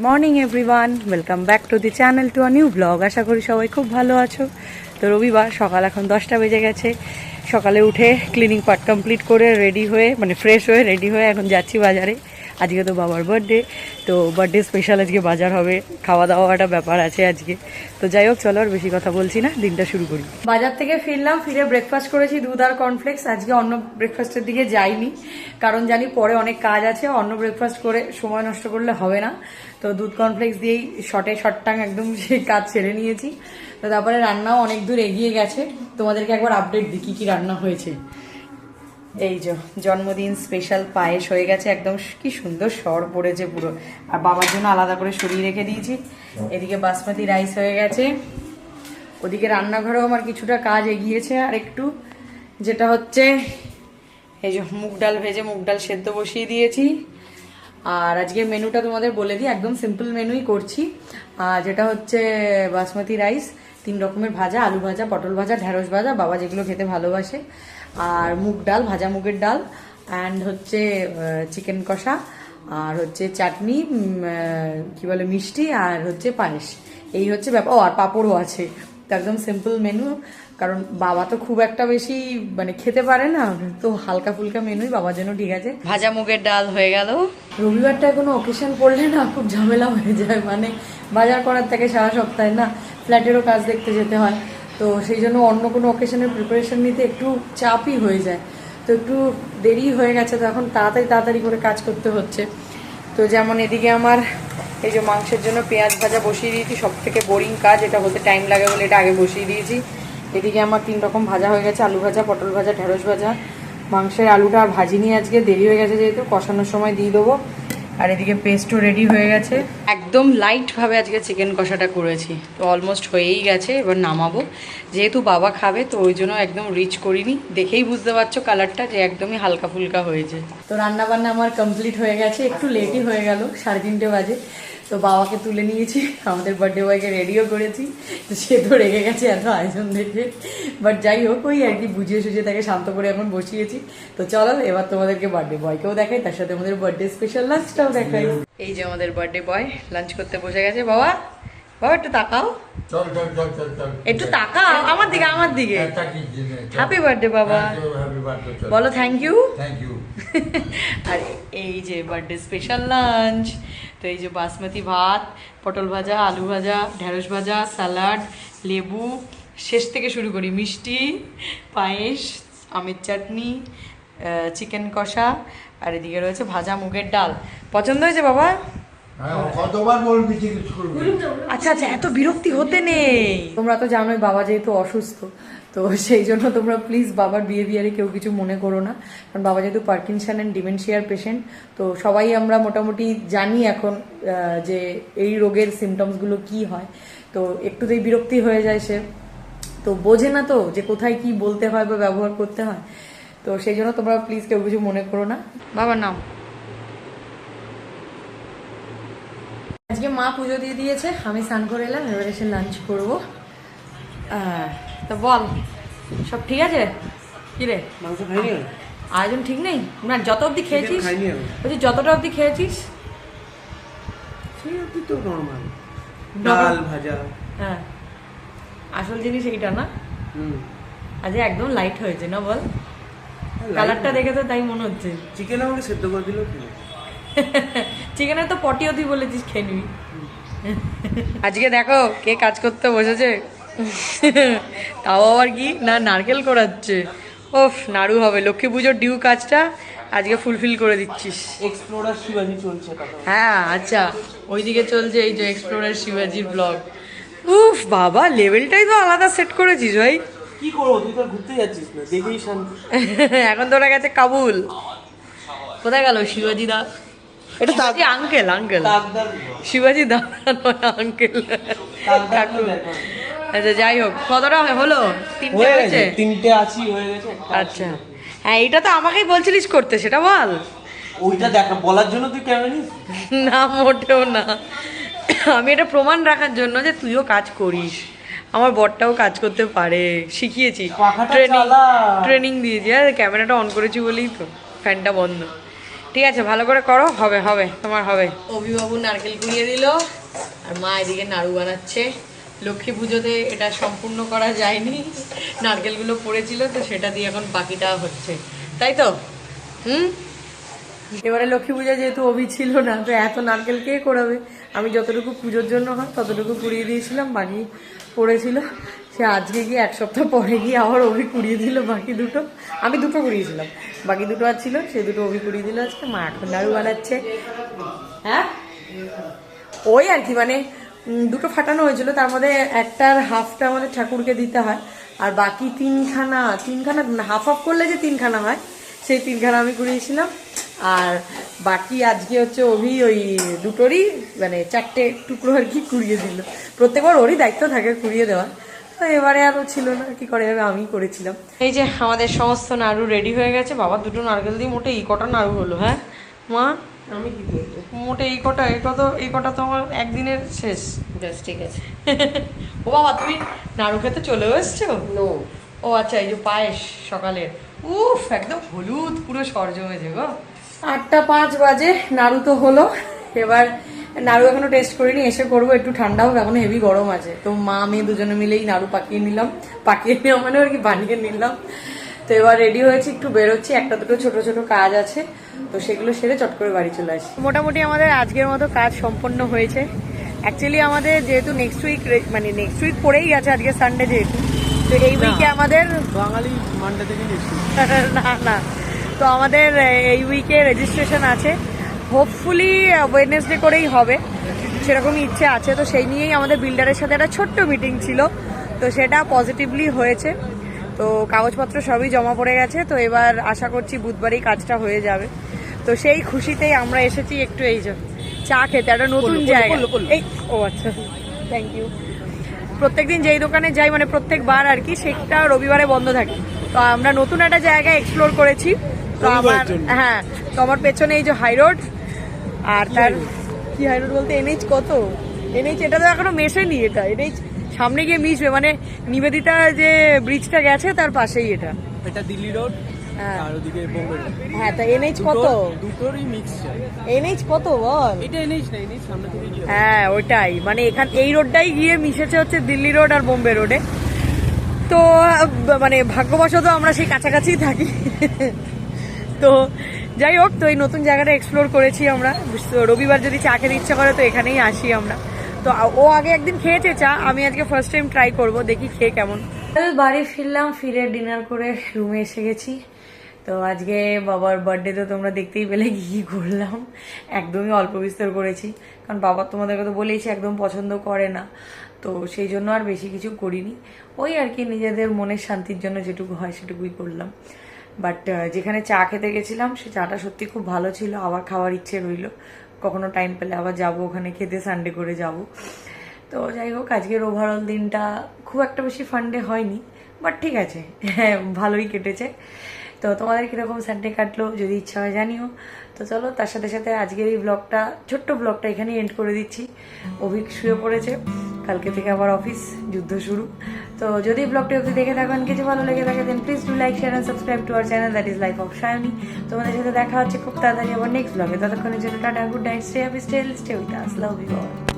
Morning everyone, welcome back to the channel to a new blog. আশা করি সবাই খুব ভালো আছো। তো রবিবার সকাল এখন 10টা বেজে গেছে। সকালে উঠে ক্লিনিং পার্ট কমপ্লিট করে রেডি হয়ে ফ্রেশ হয়ে রেডি হয়ে এখন যাচ্ছি বাজারে। আজকে তো বাবার বার্থডে, তো বার্থডে স্পেশাল আজকে বাজার হবে, খাওয়া দাওয়া একটা ব্যাপার আছে আজকে। তো যাই হোক, চলো আর বেশি কথা বলছি না, দিনটা শুরু করি। বাজার থেকে ফিরলাম, ফিরে ব্রেকফাস্ট করেছি দুধ আর কর্নফ্লেক্স। আজকে অন্য ব্রেকফাস্টের দিকে যাইনি, কারণ জানি পরে অনেক কাজ আছে, অন্য ব্রেকফাস্ট করে সময় নষ্ট করলে হবে না। তো দুধ কর্নফ্লেক্স দিয়েই শর্টটাং একদম সেই কাজ ছেড়ে নিয়েছি। তো তারপরে রান্নাও অনেক দূর এগিয়ে গেছে, তোমাদেরকে একবার আপডেট দিই কি কি রান্না হয়েছে। এই যে জন্মদিন স্পেশাল পায়েস হয়ে গেছে, একদম কি সুন্দর সর পড়েছে পুরো। আর বাবার জন্য আলাদা করে সরিয়ে রেখে দিয়েছি। এদিকে বাসমতি রাইস হয়ে গেছে। ওদিকে রান্নাঘরেও আমার কিছুটা কাজ এগিয়েছে আর একটু, যেটা হচ্ছে এই যে মুগ ডাল ভেজে মুগ ডাল সেদ্ধ বসিয়ে দিয়েছি। আর আজকে মেনুটা তোমাদের বলে দিই, একদম সিম্পল মেনুই করছি। যেটা হচ্ছে বাসমতি রাইস, 3 রকমের ভাজা, আলু ভাজা, পটল ভাজা, ঢেঁড়স ভাজা, বাবা যেগুলো খেতে ভালোবাসে, আর মুগ ডাল, ভাজা মুগের ডাল, অ্যান্ড হচ্ছে চিকেন কষা, আর হচ্ছে চাটনি, কি বলে মিষ্টি, আর হচ্ছে পায়েস। এই হচ্ছে ব্যাপার। ও আর পাঁপড়ও আছে। তো একদম সিম্পল মেনু, কারণ বাবা তো খুব একটা বেশি খেতে পারে না, তো হালকা ফুলকা মেনুই বাবার জন্য ঠিক আছে। ভাজা মুগের ডাল হয়ে গেল। রবিবারটা কোনো অকেশন পড়লে না খুব ঝামেলা হয়ে যায়, বাজার করার থেকে সারা সপ্তাহে না ফ্ল্যাটেরও কাজ দেখতে যেতে হয়। তো সেই জন্য অন্য কোনো অকেশনের প্রিপারেশন নিতে একটু চাপই হয়ে যায়। তো একটু দেরি হয়ে গেছে, তো এখন তাড়াতাড়ি করে কাজ করতে হচ্ছে। তো যেমন এদিকে আমার এই যে মাংসের জন্য পেঁয়াজ ভাজা বসিয়ে দিয়েছি, সব থেকে বোরিং কাজ, এটা হতে টাইম লাগে বলে এটা আগে বসিয়ে দিয়েছি। এদিকে আমার 3 রকম ভাজা হয়ে গেছে, আলু ভাজা, পটল ভাজা, ঢেঁড়স ভাজা। মাংসের আলুটা আর ভাজিনি আজকে, দেরি হয়ে গেছে যেহেতু, কষানোর সময় দিয়ে দেবো। আর এদিকে পেস্টও রেডি হয়ে গেছে। একদম লাইটভাবে আজকে চিকেন কষাটা করেছি, তো অলমোস্ট হয়েই গেছে। এবার নামাবো, যেহেতু বাবা খাবে তো ওই জন্য একদম রিচ করিনি। দেখেই বুঝতে পারছো কালারটা যে একদমই হালকা ফুলকা হয়েছে। তো রান্না বান্না আমার কমপ্লিট হয়ে গেছে, একটু লেটই হয়ে গেল, 3:30 বাজে। তো বাবাকে তুলে নিয়েছি, আমাদের বার্থডে বয়কে রেডিও করেছি। তো সে তো রেগে গেছে এত আয়োজন দেখে, বাট যাই হোক, ওই আর কি বুঝিয়ে সুঝিয়ে তাকে শান্ত করে এখন বসিয়েছি। তো চলো এবার তোমাদেরকে বার্থডে বয়কেও দেখাই, তার সাথে আমাদের বার্থডে স্পেশাল লাঞ্চটাও দেখাই। এই যে আমাদের বার্থডে বয় লাঞ্চ করতে বসে গেছে। বাবা একটু তাকাও, একটু তাকাও আমার দিকে। হ্যাপি বার্থডে বাবা, বলো থ্যাংক ইউ। আর এই যে বার্থডে স্পেশাল লাঞ্চ, তো এই যে বাসমতি ভাত, পটল ভাজা, আলু ভাজা, ঢেঁড়স ভাজা, স্যালাড, লেবু, শেষ থেকে শুরু করি, মিষ্টি, পায়েস, আমের চাটনি, চিকেন কষা, আর এদিকে রয়েছে ভাজা মুগের ডাল। পছন্দ হয়েছে বাবা? আচ্ছা, এত বিরক্তি হতে নেই। তোমরা তো জানোই বাবা যেহেতু অসুস্থ, তো সেই জন্য তোমরা প্লিজ বাবার বিহেভিয়ারে কেউ কিছু মনে করো না, কারণ বাবা যেহেতু পার্কিনসন অ্যান্ড ডিমেনশিয়ার পেশেন্ট। তো সবাই আমরা মোটামুটি জানি এখন যে এই রোগের সিমটমসগুলো কি হয়। তো একটুতেই বিরক্তি হয়ে যায় সে, তো বোঝে না তো যে কোথায় কি বলতে হয় বা ব্যবহার করতে হয়। তো সেই জন্য তোমরা প্লিজ কেউ কিছু মনে করো না। বাবার নাম আজকে মা পুজো দিয়ে দিয়েছে, আমি স্নান করে এলাম, এবার এসে লাঞ্চ করবো। তো বল, সব ঠিক আছে? কি রে, মাংস খাইনি, আয়োজন ঠিক নেই না? যত অবধি খেয়েছিস, বলছি যতটা অবধি খেয়েছিস সেই অবধি তো নর্মাল, ডাল ভাজা। হ্যাঁ, আসল জিনিস এইটা না। আজকে একদম লাইট হয়েছে না বল? কালারটা দেখে তো তাই মনে হচ্ছে। চিকেন আমাকে সেদ্ধ করে দিল কি? চিকেনে তো পটিও তুই বলেছিস খেয়ে নিবি। আজকে দেখো কে কাজ করতে বসেছে, তাও আবার কি না নারকেল কোড়াচ্ছে। ওফ, নাড়ু হবে। লক্ষ্মী পুজোর ডিউ কাজটা আজকে ফুলফিল করে দিচ্ছিস। এক্সপ্লোরার শিবাজি চলছে। হ্যাঁ আচ্ছা, ওইদিকে চলছে এই যে এক্সপ্লোরার শিবাজির ব্লগ। উফ বাবা, লেভেলটাই তো আলাদা সেট করেছিস ভাই। কি করবো, তুই তো ঘুরতে যাচ্ছিস না, দেখেই শান্তি। এখন তোরা গেছে কাবুল। কোথায় গেল শিবাজি দা? এটা শিবাজি আঙ্কেল, শিবাজি দা নয় আঙ্কেল। আচ্ছা যাই হোক, কতটা হলো? 3টে হয়েছে, 3টে আছি হয়ে গেছে। আচ্ছা হ্যাঁ, এটা তো আমাকেই বলছিলিস করতে, সেটা বল। ওইটা দেখ, বলার জন্য তুই ক্যামেরা নিস না, মোটেও না। আমি এটা প্রমাণ রাখার জন্য যে তুইও কাজ করিস, আমার বরটাও কাজ করতে পারে, শিখিয়েছি, ট্রেনিং দিয়েছি। আর ক্যামেরাটা অন করেছি বলেই তো ফ্যানটা বন্ধ। ঠিক আছে, ভালো করে করো, হবে হবে, তোমার হবে। অভিবাবু নারকেল কুড়িয়ে দিল, আর মা এদিকে নাড়ু বানাচ্ছে। লক্ষ্মী পুজোতে এটা সম্পূর্ণ করা যায়নি, নারকেলগুলো পড়েছিল, তো সেটা দিয়ে এখন বাকিটা হচ্ছে, তাই তো? এবারে লক্ষ্মী পূজা যেহেতু অভি ছিল না, তো এত নারকেল কে করাবে? আমি যতটুকু পুজোর জন্য হয় ততটুকু কুড়িয়ে দিয়েছিলাম, বাকি পড়েছিল। সে আজকে গিয়ে 1 সপ্তাহ পরে গিয়ে আবার অভি কুড়িয়ে দিল বাকি দুটো। আমি দুটো কুড়িয়েছিলাম, বাকি দুটো আর ছিল, সে দুটো অভি কুড়িয়ে দিল আজকে। মা এখন নাড়ু বানাচ্ছে। হ্যাঁ, ওই আর কি, মানে দুটো ফাটানো হয়েছিল, তার মধ্যে একটার হাফটা আমাদের ঠাকুরকে দিতে হয়, আর বাকি তিনখানা হাফ হাফ করলে যে 3খানা হয়, সেই 3খানা আমি কুড়িয়েছিলাম। আর বাকি আজকে হচ্ছে অভি ওই দুটোরই মানে 4টে টুকরো আর কি কুড়িয়ে দিল। প্রত্যেকবার ওরই দায়িত্ব থাকে কুড়িয়ে দেওয়া, তো এবারে আরও ছিল না, কি করে যাবে, আমি করেছিলাম। এই যে আমাদের সমস্ত নাড়ু রেডি হয়ে গেছে। বাবা, দুটো নারকেল দিয়ে মোটে এই কটা নাড়ু হলো? হ্যাঁ মা, আমি কি করবো? মোটে এই কটা তো আমার একদিনের শেষ। বেশ, ঠিক আছে। ও বাবা, তুমি নাড়ু খেতে চলেও এসছো? নো, ও আচ্ছা, এই যে পায়েস সকালের, উফ একদম হলুদ পুরো সর জমেছে গো। 8টা 5 বাজে, নাড়ু তো হলো। এবার নাড়ু এখনো টেস্ট করিনি, এসে করবো, একটু ঠান্ডা হোক, এখন হেভি গরম আছে। তো মা মেয়ে দুজনে মিলেই নাড়ু পাকিয়ে নিলাম, পাকিয়ে নেওয়া মানে আর কি বানিয়ে নিলাম। তো এবার রেডি হয়েছি, একটু বেরোচ্ছি, একটা দুটো ছোট ছোট কাজ আছে, তো সেগুলো সেরে চট করে বাড়ি চলে আসি। মোটামুটি আমাদের আজকের মতো কাজ সম্পন্ন হয়েছে। অ্যাকচুয়ালি আমাদের যেহেতু নেক্সট উইক পড়েই গেছে, আজকে সানডে যেহেতু, তো এই উইকে আমাদের বাঙালি মানডে থেকে নিচ্ছি। না, তো আমাদের এই উইকে রেজিস্ট্রেশন আছে, হোপফুলি ওয়েডনেসডে করেই হবে, সেরকমই ইচ্ছে আছে। তো সেই নিয়েই আমাদের বিল্ডারের সাথে একটা ছোট্ট মিটিং ছিল, তো সেটা পজিটিভলি হয়েছে। তো কাগজপত্র সবই জমা পড়ে গেছে, তো এবার আশা করছি বুধবারই কাজটা হয়ে যাবে। তো সেই খুশিতেই আমরা এসেছি একটু এই যে চা খেতে, একটা নতুন জায়গা। এই ও আচ্ছা, থ্যাংক ইউ। প্রত্যেকদিন যেই দোকানে যাই, মানে প্রত্যেকবার আর কি, সেটা রবিবারে বন্ধ থাকে। তো আমরা নতুন একটা জায়গা এক্সপ্লোর করেছি। তো আমার তো আমার পেছনে এই যে হাই রোড, আর তার কি হাই রোড বলতে NH কত, NH এটা তো এখনো মেশেনি, এটা NH সামনে গিয়ে মিশবে, মানে নিবেদিতা যে ব্রিজটা গেছে তার পাশেই এটা দিল্লি রোড, আর ওদিকে বোম্বে রোড। হ্যাঁ, তা NH কত? দুটোরই মিক্সচার। NH কত বল? এটা NH না, NH সামনে থেকে গিয়ে। হ্যাঁ ওইটাই, মানে এই রোডটাই গিয়ে মিশেছে হচ্ছে দিল্লি রোড আর বোম্বে রোডে। তো মানে ভাগ্যবশত আমরা সেই কাছাকাছি থাকি। তো যাই হোক, তো এই নতুন জায়গাটা এক্সপ্লোর করেছি আমরা। রবিবার যদি চা খেতে ইচ্ছা করে তো এখানেই আসি আমরা। তো ও আগে একদিন খেয়েছে চা, আমি আজকে ফার্স্ট টাইম ট্রাই করবো, দেখি খেয়ে কেমন। বাড়ি ফিরলাম, ফিরে ডিনার করে রুমে এসে গেছি। তো আজকে বাবার বার্থডে, তো তোমরা দেখতেই পেলে কি করলাম, একদমই অল্প বিস্তর করেছি, কারণ বাবা তোমাদেরকে তো বলেইছি একদম পছন্দ করে না, তো সেই জন্য আর বেশি কিছু করিনি। ওই আর কি নিজেদের মনের শান্তির জন্য যেটুকু হয় সেটুকুই করলাম। বাট যেখানে চা খেতে গেছিলাম, সে চাটা সত্যি খুব ভালো ছিল, আবার খাওয়ার ইচ্ছে রইলো, কখনো টাইম পেলে আবার যাবো ওখানে খেতে, সানডে করে যাব। তো যাই হোক, আজকের ওভারঅল দিনটা খুব একটা বেশি ফান্ডে হয়নি, বাট ঠিক আছে, হ্যাঁ ভালোই কেটেছে। তো তোমাদের কীরকম সানডে কাটলো যদি ইচ্ছা হয় জানিও। তো চলো, তার সাথে সাথে আজকের এই ছোট্ট ব্লগটা এখানেই এন্ড করে দিচ্ছি। অভিক শুয়ে পড়েছে, কালকে থেকে আবার অফিস, যুদ্ধ শুরু। তো যদি ব্লগটি অবধি দেখে থাকেন, কিছু ভালো লেগে থাকে, then please do like, share and subscribe to our channel, that is life of Sayani. তোমাদের সাথে দেখা হচ্ছে খুব তাড়াতাড়ি আবার নেক্সট ব্লগে। ততক্ষণের জন্য tata, good night, stay happy, stay with us, love you all.